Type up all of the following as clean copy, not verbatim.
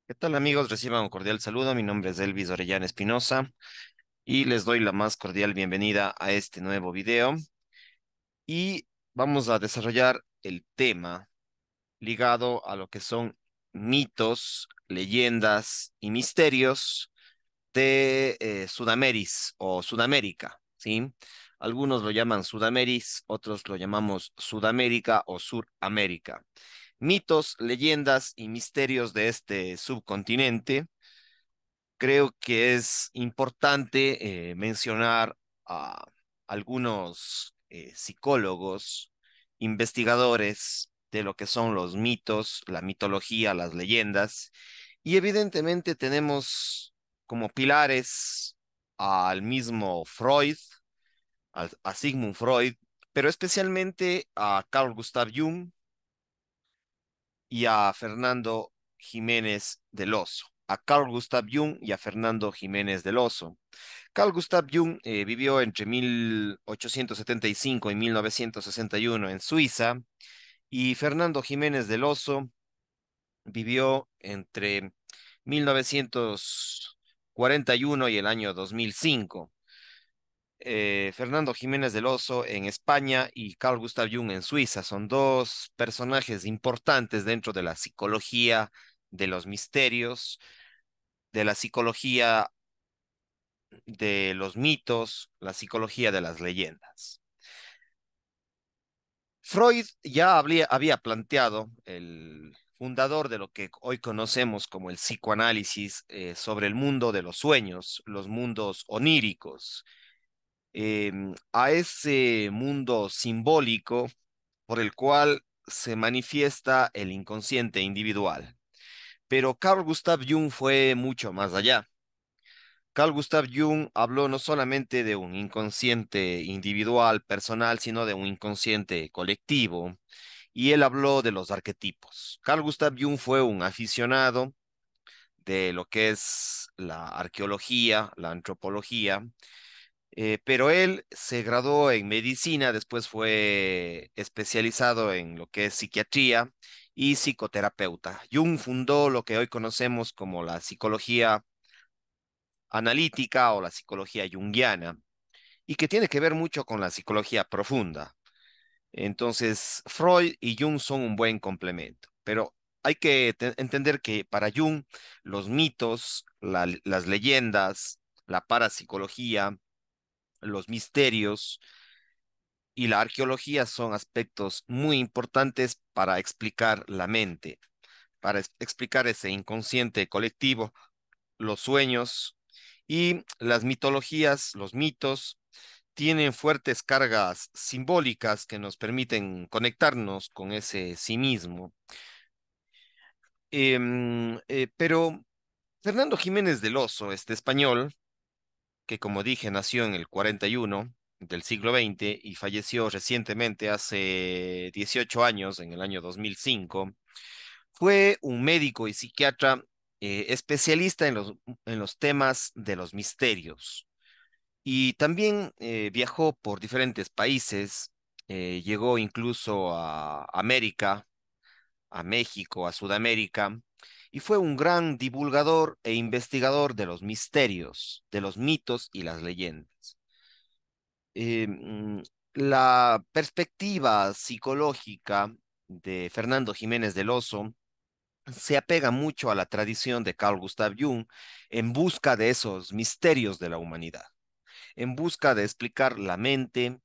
¿Qué tal amigos? Reciban un cordial saludo. Mi nombre es Elvis Orellana Espinosa y les doy la más cordial bienvenida a este nuevo video y vamos a desarrollar el tema ligado a lo que son mitos, leyendas y misterios de Sudameris o Sudamérica, ¿sí? Algunos lo llaman Sudameris, otros lo llamamos Sudamérica o Suramérica. Mitos, leyendas y misterios de este subcontinente. Creo que es importante mencionar a algunos psicólogos, investigadores de lo que son los mitos, la mitología, las leyendas, y evidentemente tenemos como pilares al mismo Freud, a Sigmund Freud, pero especialmente a Carl Gustav Jung y a Fernando Jiménez del Oso, a Carl Gustav Jung y a Fernando Jiménez del Oso. Carl Gustav Jung vivió entre 1875 y 1961 en Suiza y Fernando Jiménez del Oso vivió entre 1941 y el año 2005. Fernando Jiménez del Oso en España y Carl Gustav Jung en Suiza son dos personajes importantes dentro de la psicología de los misterios, de la psicología de los mitos, la psicología de las leyendas. Freud ya había planteado, el fundador de lo que hoy conocemos como el psicoanálisis, sobre el mundo de los sueños, los mundos oníricos, a ese mundo simbólico por el cual se manifiesta el inconsciente individual. Pero Carl Gustav Jung fue mucho más allá. Carl Gustav Jung habló no solamente de un inconsciente individual, personal, sino de un inconsciente colectivo, y él habló de los arquetipos. Carl Gustav Jung fue un aficionado de lo que es la arqueología, la antropología, pero él se graduó en medicina, después fue especializado en lo que es psiquiatría y psicoterapeuta. Jung fundó lo que hoy conocemos como la psicología analítica o la psicología junguiana y que tiene que ver mucho con la psicología profunda. Entonces, Freud y Jung son un buen complemento, pero hay que entender que para Jung los mitos, las leyendas, la parapsicología, los misterios y la arqueología son aspectos muy importantes para explicar la mente, para explicar ese inconsciente colectivo, los sueños y las mitologías, los mitos tienen fuertes cargas simbólicas que nos permiten conectarnos con ese sí mismo. Pero Fernando Jiménez del Oso, este español, que como dije nació en el 41 del siglo XX y falleció recientemente hace 18 años, en el año 2005, fue un médico y psiquiatra especialista en los temas de los misterios. Y también viajó por diferentes países, llegó incluso a América, a México, a Sudamérica, y fue un gran divulgador e investigador de los misterios, de los mitos y las leyendas. Eh, mm, la perspectiva psicológica de Fernando Jiménez del Oso se apega mucho a la tradición de Carl Gustav Jung en busca de esos misterios de la humanidad, en busca de explicar la mente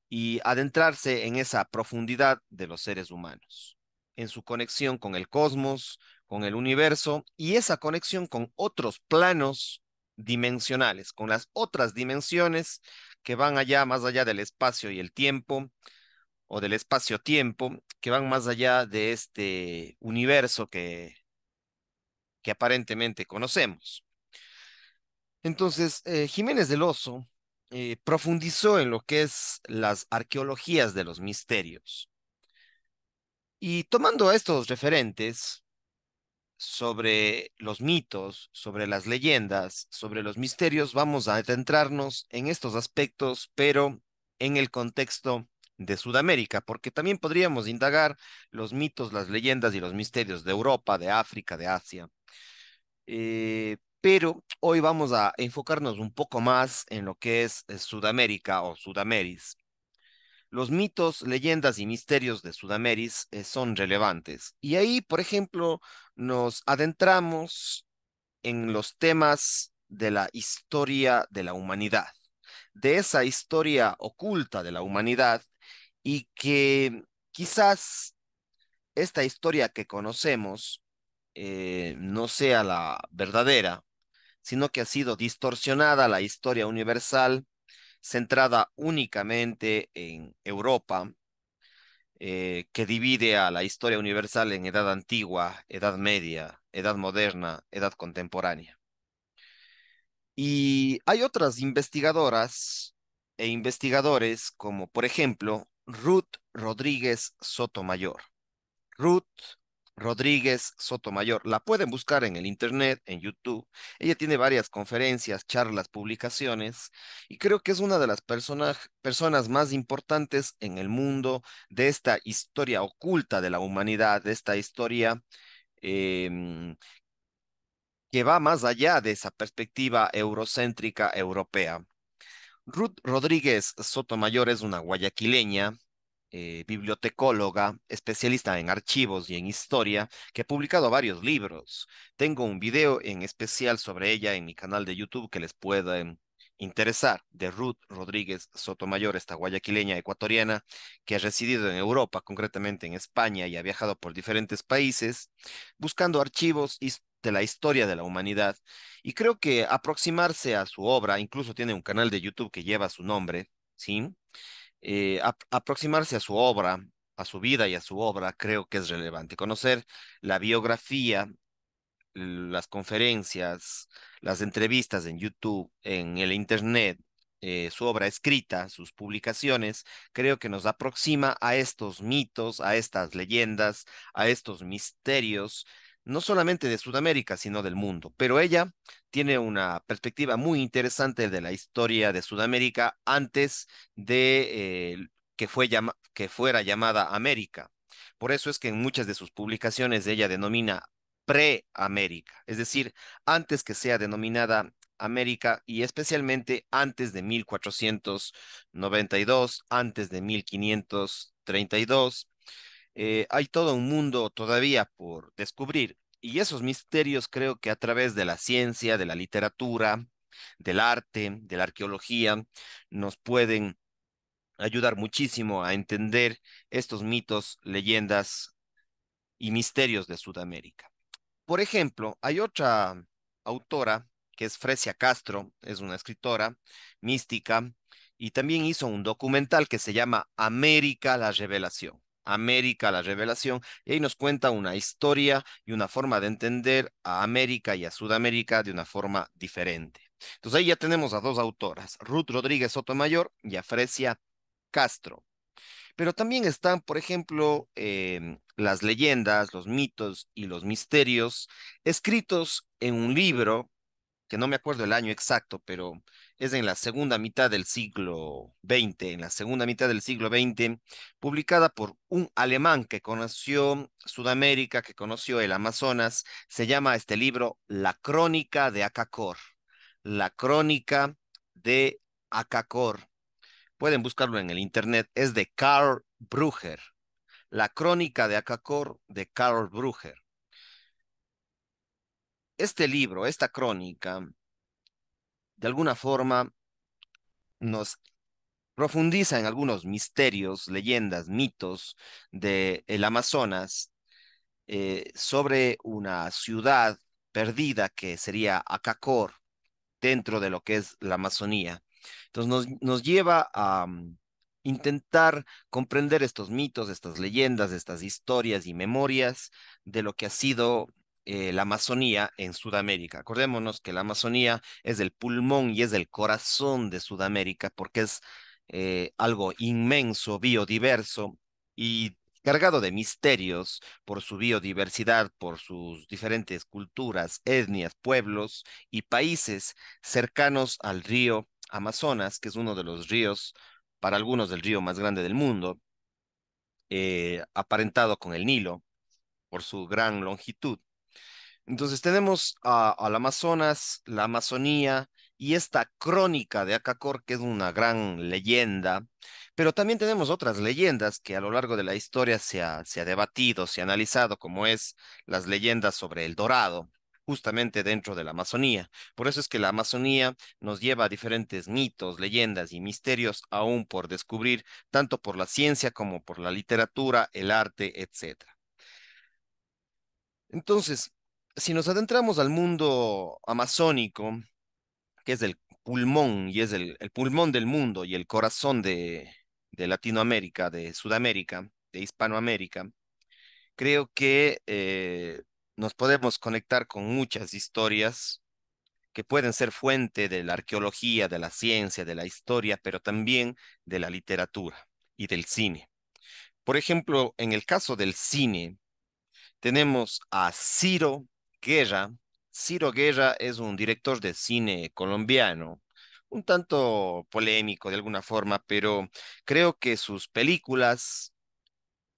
y adentrarse en esa profundidad de los seres humanos, en su conexión con el cosmos, con el universo y esa conexión con otros planos dimensionales, con las otras dimensiones que van allá, más allá del espacio y el tiempo, o del espacio-tiempo, que van más allá de este universo que aparentemente conocemos. Entonces, Jiménez del Oso profundizó en lo que es las arqueologías de los misterios. Y tomando estos referentes sobre los mitos, sobre las leyendas, sobre los misterios, vamos a adentrarnos en estos aspectos, pero en el contexto de Sudamérica, porque también podríamos indagar los mitos, las leyendas y los misterios de Europa, de África, de Asia. pero hoy vamos a enfocarnos un poco más en lo que es Sudamérica o Sudameris. Los mitos, leyendas y misterios de Sudameris son relevantes. Y ahí, por ejemplo, nos adentramos en los temas de la historia de la humanidad, de esa historia oculta de la humanidad y que quizás esta historia que conocemos no sea la verdadera, sino que ha sido distorsionada la historia universal, centrada únicamente en Europa, que divide a la historia universal en edad antigua, edad media, edad moderna, edad contemporánea. Y hay otras investigadoras e investigadores como, por ejemplo, Ruth Rodríguez Sotomayor. Ruth Rodríguez Sotomayor. La pueden buscar en el internet, en YouTube. Ella tiene varias conferencias, charlas, publicaciones y creo que es una de las personas más importantes en el mundo de esta historia oculta de la humanidad, de esta historia em, que va más allá de esa perspectiva eurocéntrica europea. Ruth Rodríguez Sotomayor es una guayaquileña, bibliotecóloga, especialista en archivos y en historia, que ha publicado varios libros. Tengo un video en especial sobre ella en mi canal de YouTube que les pueda interesar, de Ruth Rodríguez Sotomayor, esta guayaquileña ecuatoriana que ha residido en Europa, concretamente en España, y ha viajado por diferentes países, buscando archivos de la historia de la humanidad. Y creo que aproximarse a su obra, incluso tiene un canal de YouTube que lleva su nombre, ¿sí? Aproximarse a su obra, a su vida y a su obra, creo que es relevante. Conocer la biografía, las conferencias, las entrevistas en YouTube, en el Internet, su obra escrita, sus publicaciones, creo que nos aproxima a estos mitos, a estas leyendas, a estos misterios, no solamente de Sudamérica, sino del mundo. Pero ella tiene una perspectiva muy interesante de la historia de Sudamérica antes de que fuera llamada América. Por eso es que en muchas de sus publicaciones ella denomina preamérica, es decir, antes que sea denominada América y especialmente antes de 1492, antes de 1532. Hay todo un mundo todavía por descubrir y esos misterios creo que a través de la ciencia, de la literatura, del arte, de la arqueología, nos pueden ayudar muchísimo a entender estos mitos, leyendas y misterios de Sudamérica. Por ejemplo, hay otra autora que es Fresia Castro, es una escritora mística y también hizo un documental que se llama América la Revelación. América la Revelación, y ahí nos cuenta una historia y una forma de entender a América y a Sudamérica de una forma diferente. Entonces ahí ya tenemos a dos autoras, Ruth Rodríguez Sotomayor y a Fresia Castro. Pero también están, por ejemplo, las leyendas, los mitos y los misterios escritos en un libro, que no me acuerdo el año exacto, pero es en la segunda mitad del siglo XX, en la segunda mitad del siglo XX, publicada por un alemán que conoció Sudamérica, que conoció el Amazonas. Se llama este libro La Crónica de Acacor. La Crónica de Acacor. Pueden buscarlo en el internet, es de Karl Brugger, La Crónica de Acacor de Karl Brugger. Este libro, esta crónica, de alguna forma nos profundiza en algunos misterios, leyendas, mitos del Amazonas, sobre una ciudad perdida que sería Acacor dentro de lo que es la Amazonía. Entonces nos lleva a intentar comprender estos mitos, estas leyendas, estas historias y memorias de lo que ha sido la Amazonía en Sudamérica. Acordémonos que la Amazonía es el pulmón y es el corazón de Sudamérica porque es algo inmenso, biodiverso y cargado de misterios por su biodiversidad, por sus diferentes culturas, etnias, pueblos y países cercanos al río Amazonas, que es uno de los ríos, para algunos el río más grande del mundo, aparentado con el Nilo por su gran longitud. Entonces tenemos al Amazonas, la Amazonía y esta crónica de Acacor, que es una gran leyenda, pero también tenemos otras leyendas que a lo largo de la historia se ha debatido, se ha analizado, como es las leyendas sobre el Dorado, justamente dentro de la Amazonía. Por eso es que la Amazonía nos lleva a diferentes mitos, leyendas y misterios aún por descubrir, tanto por la ciencia como por la literatura, el arte, etcétera. Entonces, si nos adentramos al mundo amazónico, que es el pulmón y es el pulmón del mundo y el corazón de Latinoamérica, de Sudamérica, de Hispanoamérica, creo que nos podemos conectar con muchas historias que pueden ser fuente de la arqueología, de la ciencia, de la historia, pero también de la literatura y del cine. Por ejemplo, en el caso del cine, tenemos a Ciro Guerra. Ciro Guerra es un director de cine colombiano, un tanto polémico de alguna forma, pero creo que sus películas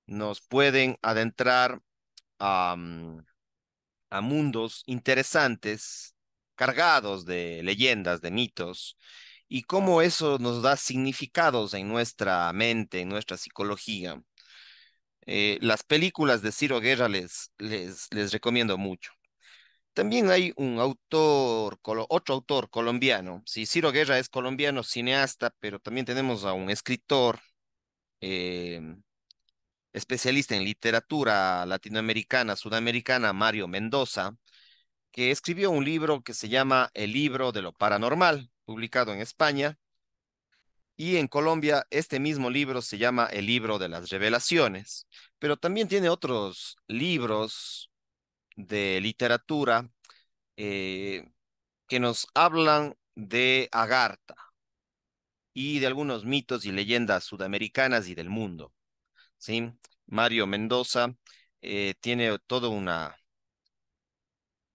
nos pueden adentrar a, a mundos interesantes, cargados de leyendas, de mitos, y cómo eso nos da significados en nuestra mente, en nuestra psicología. Las películas de Ciro Guerra les recomiendo mucho. También hay un autor, otro autor colombiano. Sí, Ciro Guerra es colombiano, cineasta, pero también tenemos a un escritor eh, especialista en literatura latinoamericana, sudamericana, Mario Mendoza, que escribió un libro que se llama El libro de lo paranormal, publicado en España. Y en Colombia, este mismo libro se llama El libro de las revelaciones, pero también tiene otros libros de literatura eh, que nos hablan de Agartha y de algunos mitos y leyendas sudamericanas y del mundo, ¿sí? Mario Mendoza tiene toda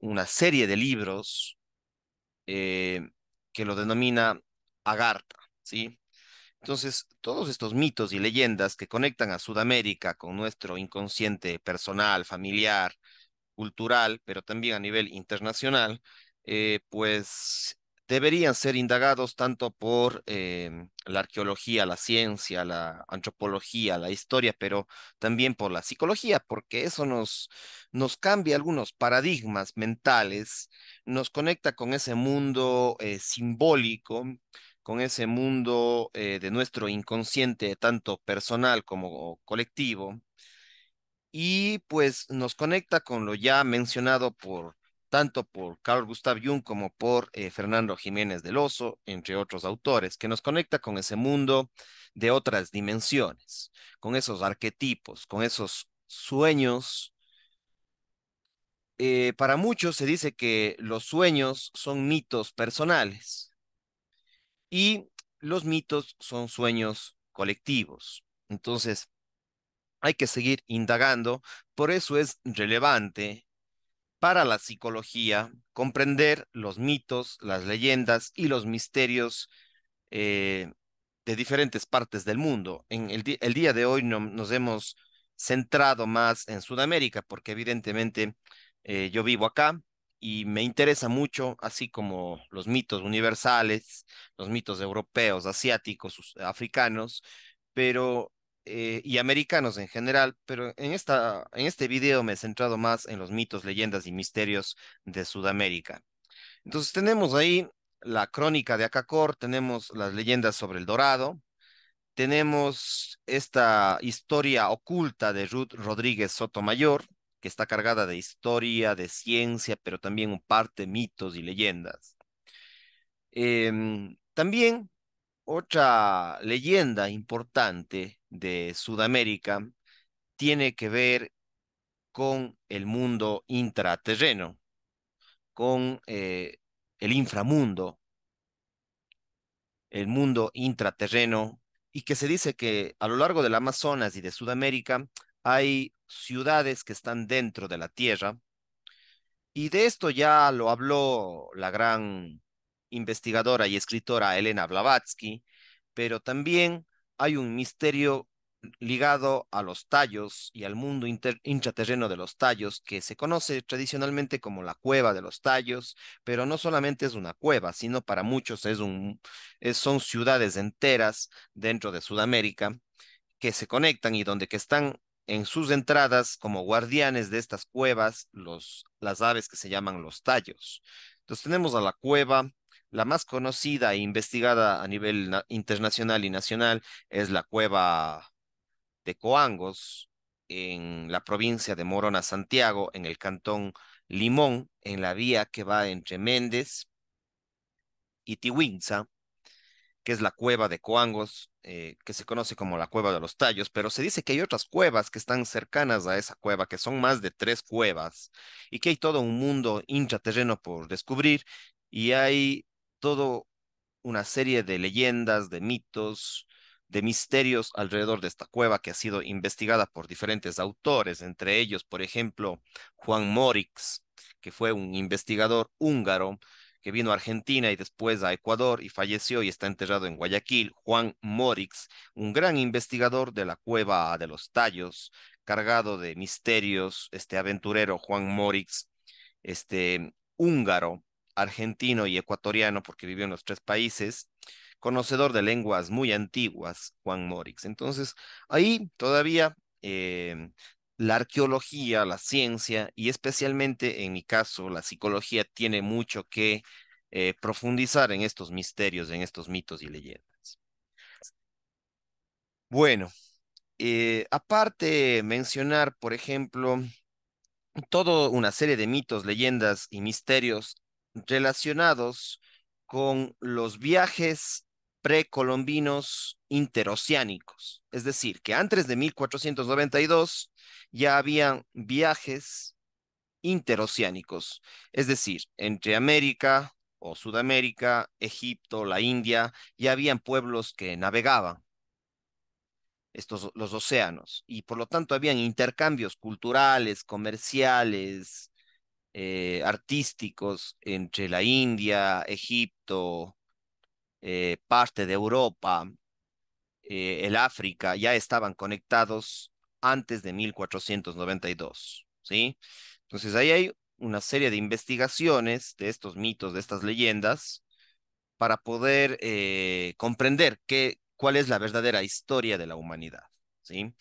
una serie de libros eh, que lo denomina Agartha, ¿sí? Entonces, todos estos mitos y leyendas que conectan a Sudamérica con nuestro inconsciente personal, familiar, cultural, pero también a nivel internacional, pues deberían ser indagados tanto por la arqueología, la ciencia, la antropología, la historia, pero también por la psicología, porque eso nos cambia algunos paradigmas mentales, nos conecta con ese mundo simbólico, con ese mundo de nuestro inconsciente, tanto personal como colectivo y pues nos conecta con lo ya mencionado por tanto por Carl Gustav Jung como por Fernando Jiménez del Oso, entre otros autores, que nos conecta con ese mundo de otras dimensiones, con esos arquetipos, con esos sueños. Para muchos se dice que los sueños son mitos personales y los mitos son sueños colectivos. Entonces, hay que seguir indagando, por eso es relevante para la psicología comprender los mitos, las leyendas y los misterios eh, de diferentes partes del mundo. En el día de hoy nos hemos centrado más en Sudamérica porque evidentemente yo vivo acá y me interesa mucho, así como los mitos universales, los mitos europeos, asiáticos, africanos, pero y americanos en general, pero en este video me he centrado más en los mitos, leyendas y misterios de Sudamérica. Entonces tenemos ahí la crónica de Acacor, tenemos las leyendas sobre el Dorado, tenemos esta historia oculta de Ruth Rodríguez Sotomayor, que está cargada de historia, de ciencia, pero también un parte mitos y leyendas. También otra leyenda importante de Sudamérica tiene que ver con el mundo intraterreno, con el inframundo, el mundo intraterreno, y que se dice que a lo largo del Amazonas y de Sudamérica hay ciudades que están dentro de la Tierra, y de esto ya lo habló la gran investigadora y escritora Elena Blavatsky, pero también hay un misterio ligado a los tallos y al mundo intraterreno de los tallos, que se conoce tradicionalmente como la cueva de los tallos, pero no solamente es una cueva, sino para muchos son ciudades enteras dentro de Sudamérica que se conectan y donde que están en sus entradas como guardianes de estas cuevas, las aves que se llaman los tallos. Entonces tenemos a la cueva, la más conocida e investigada a nivel internacional y nacional es la cueva de Coangos, en la provincia de Morona, Santiago, en el cantón Limón, en la vía que va entre Méndez y Tihuinza, que es la cueva de Coangos, que se conoce como la cueva de los Tallos, pero se dice que hay otras cuevas que están cercanas a esa cueva, que son más de tres cuevas, y que hay todo un mundo intraterreno por descubrir, y hay todo una serie de leyendas, de mitos, de misterios alrededor de esta cueva que ha sido investigada por diferentes autores, entre ellos, por ejemplo, Juan Morix, que fue un investigador húngaro que vino a Argentina y después a Ecuador y falleció y está enterrado en Guayaquil. Juan Morix, un gran investigador de la cueva de los Tallos, cargado de misterios, este aventurero Juan Morix, húngaro, argentino y ecuatoriano, porque vivió en los tres países, conocedor de lenguas muy antiguas, Juan Morix. Entonces, ahí todavía la arqueología, la ciencia y especialmente en mi caso, la psicología tiene mucho que profundizar en estos misterios, en estos mitos y leyendas. Bueno, aparte mencionar, por ejemplo, toda una serie de mitos, leyendas y misterios relacionados con los viajes precolombinos interoceánicos. Es decir, que antes de 1492 ya habían viajes interoceánicos, es decir, entre América o Sudamérica, Egipto, la India, ya habían pueblos que navegaban los océanos y por lo tanto habían intercambios culturales, comerciales, artísticos entre la India, Egipto, parte de Europa, el África, ya estaban conectados antes de 1492, ¿sí? Entonces ahí hay una serie de investigaciones de estos mitos, de estas leyendas, para poder comprender cuál es la verdadera historia de la humanidad, ¿sí?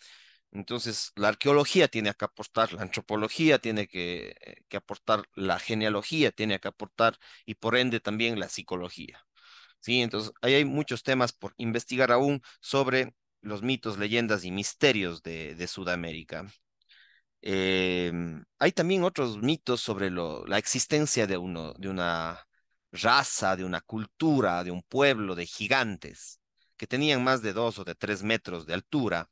Entonces, la arqueología tiene que aportar, la antropología tiene que aportar, la genealogía tiene que aportar y por ende también la psicología. ¿Sí? Entonces, ahí hay muchos temas por investigar aún sobre los mitos, leyendas y misterios de Sudamérica. Hay también otros mitos sobre la existencia de una raza, de una cultura, de un pueblo de gigantes que tenían más de 2 o de 3 metros de altura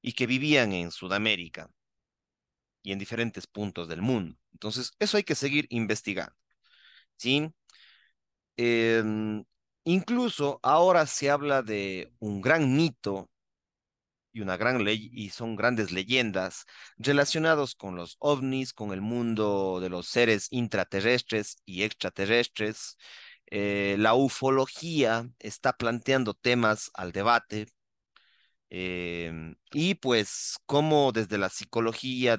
y que vivían en Sudamérica y en diferentes puntos del mundo. Entonces, eso hay que seguir investigando, ¿sí? Em, Incluso ahora se habla de un gran mito y una gran ley, y son grandes leyendas relacionados con los ovnis, con el mundo de los seres intraterrestres y extraterrestres. La ufología está planteando temas al debate. Y pues como desde la psicología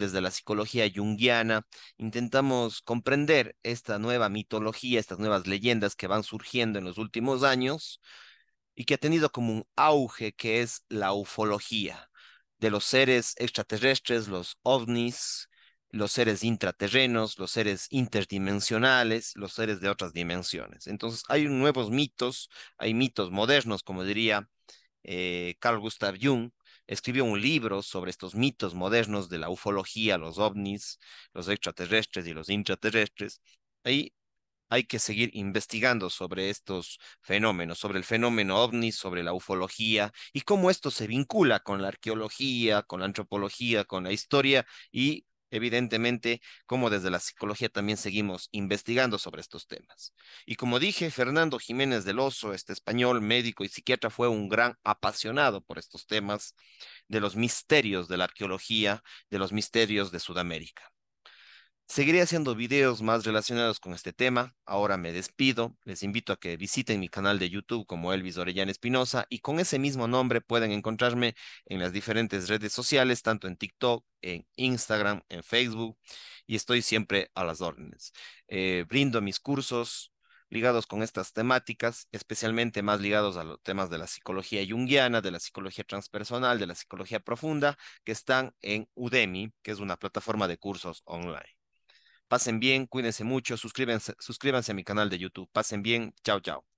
junguiana, intentamos comprender esta nueva mitología, estas nuevas leyendas que van surgiendo en los últimos años y que ha tenido como un auge que es la ufología de los seres extraterrestres, los ovnis, los seres intraterrenos, los seres interdimensionales, los seres de otras dimensiones. Entonces hay nuevos mitos, hay mitos modernos, como diría Carl Gustav Jung, escribió un libro sobre estos mitos modernos de la ufología, los ovnis, los extraterrestres y los intraterrestres. Ahí hay que seguir investigando sobre estos fenómenos, sobre el fenómeno ovni, sobre la ufología y cómo esto se vincula con la arqueología, con la antropología, con la historia y evidentemente cómo desde la psicología también seguimos investigando sobre estos temas. Y como dije, Fernando Jiménez del Oso, este español médico y psiquiatra, fue un gran apasionado por estos temas de los misterios de la arqueología, de los misterios de Sudamérica. Seguiré haciendo videos más relacionados con este tema. Ahora me despido. Les invito a que visiten mi canal de YouTube como Elvis Orellana Espinosa y con ese mismo nombre pueden encontrarme en las diferentes redes sociales, tanto en TikTok, en Instagram, en Facebook y estoy siempre a las órdenes. Brindo mis cursos ligados con estas temáticas, especialmente más ligados a los temas de la psicología junguiana, de la psicología transpersonal, de la psicología profunda, que están en Udemy, que es una plataforma de cursos online. Pasen bien, cuídense mucho, suscríbanse a mi canal de YouTube. Pasen bien, chao, chao.